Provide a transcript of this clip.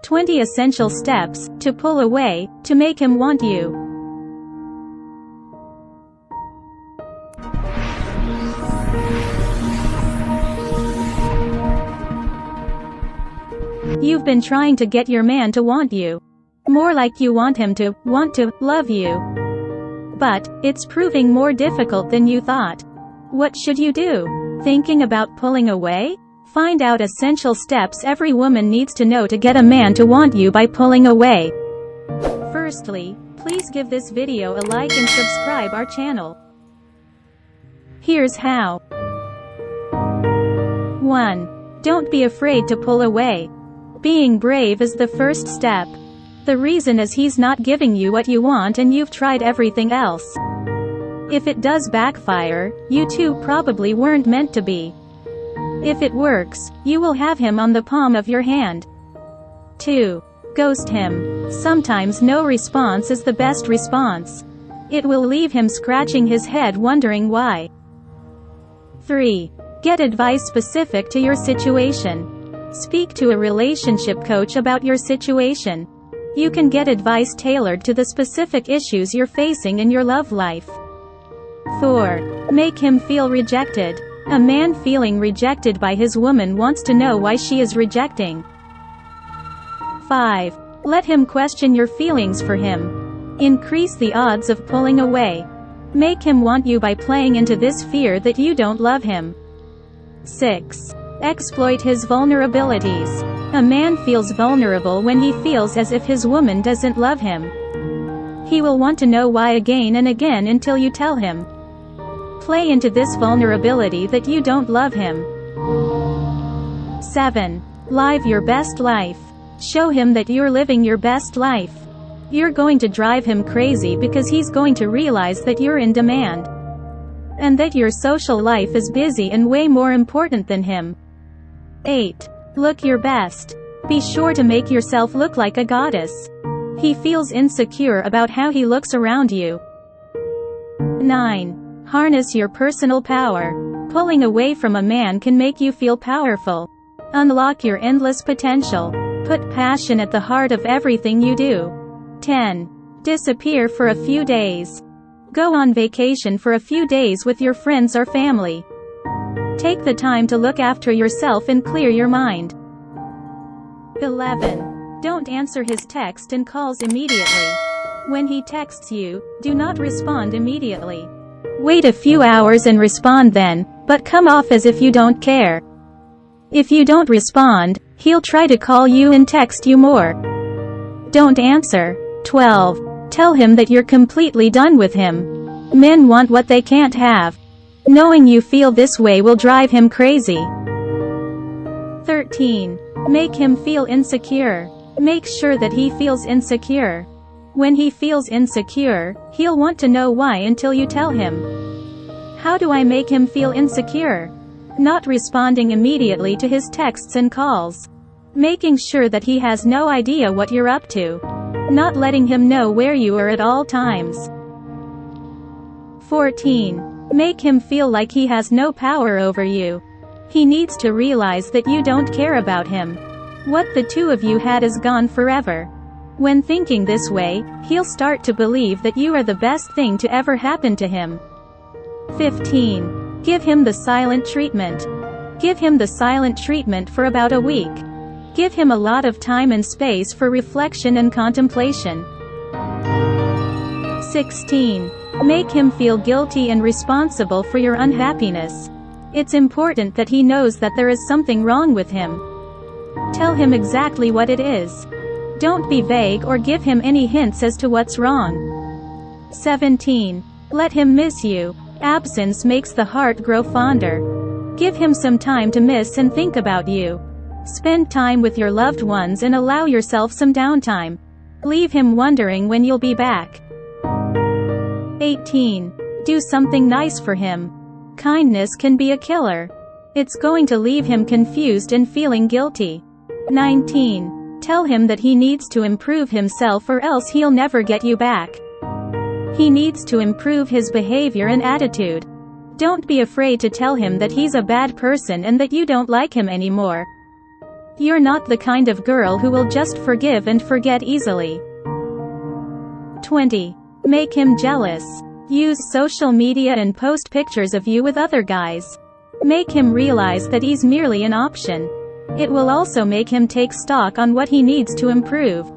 20 essential steps to pull away, to make him want you. You've been trying to get your man to want you. More like you want him to want to love you. But it's proving more difficult than you thought. What should you do? Thinking about pulling away? Find out essential steps every woman needs to know to get a man to want you by pulling away. Firstly, please give this video a like and subscribe our channel. Here's how. 1. Don't be afraid to pull away. Being brave is the first step. The reason is he's not giving you what you want and you've tried everything else. If it does backfire, you two probably weren't meant to be. If it works, you will have him on the palm of your hand. 2. Ghost him. Sometimes no response is the best response. It will leave him scratching his head wondering why. 3. Get advice specific to your situation. Speak to a relationship coach about your situation. You can get advice tailored to the specific issues you're facing in your love life. 4. Make him feel rejected. A man feeling rejected by his woman wants to know why she is rejecting. 5. Let him question your feelings for him. Increase the odds of pulling away. Make him want you by playing into this fear that you don't love him. 6. Exploit his vulnerabilities. A man feels vulnerable when he feels as if his woman doesn't love him. He will want to know why again and again until you tell him. Play into this vulnerability that you don't love him. 7. Live your best life. Show him that you're living your best life. You're going to drive him crazy because he's going to realize that you're in demand. And that your social life is busy and way more important than him. 8. Look your best. Be sure to make yourself look like a goddess. He feels insecure about how he looks around you. 9. Harness your personal power. Pulling away from a man can make you feel powerful. Unlock your endless potential. Put passion at the heart of everything you do. 10. Disappear for a few days. Go on vacation for a few days with your friends or family. Take the time to look after yourself and clear your mind. 11. Don't answer his text and calls immediately. When he texts you, do not respond immediately. Wait a few hours and respond then, but come off as if you don't care. If you don't respond, he'll try to call you and text you more. Don't answer. 12. Tell him that you're completely done with him. Men want what they can't have. Knowing you feel this way will drive him crazy. 13. Make him feel insecure. Make sure that he feels insecure. When he feels insecure, he'll want to know why until you tell him. How do I make him feel insecure? Not responding immediately to his texts and calls. Making sure that he has no idea what you're up to. Not letting him know where you are at all times. 14. Make him feel like he has no power over you. He needs to realize that you don't care about him. What the two of you had is gone forever. When thinking this way, he'll start to believe that you are the best thing to ever happen to him. 15. Give him the silent treatment. Give him the silent treatment for about a week. Give him a lot of time and space for reflection and contemplation. 16. Make him feel guilty and responsible for your unhappiness. It's important that he knows that there is something wrong with him. Tell him exactly what it is. Don't be vague or give him any hints as to what's wrong. 17. Let him miss you. Absence makes the heart grow fonder. Give him some time to miss and think about you. Spend time with your loved ones and allow yourself some downtime. Leave him wondering when you'll be back. 18. Do something nice for him. Kindness can be a killer. It's going to leave him confused and feeling guilty. 19. Tell him that he needs to improve himself or else he'll never get you back. He needs to improve his behavior and attitude. Don't be afraid to tell him that he's a bad person and that you don't like him anymore. You're not the kind of girl who will just forgive and forget easily. 20. Make him jealous. Use social media and post pictures of you with other guys. Make him realize that he's merely an option. It will also make him take stock on what he needs to improve.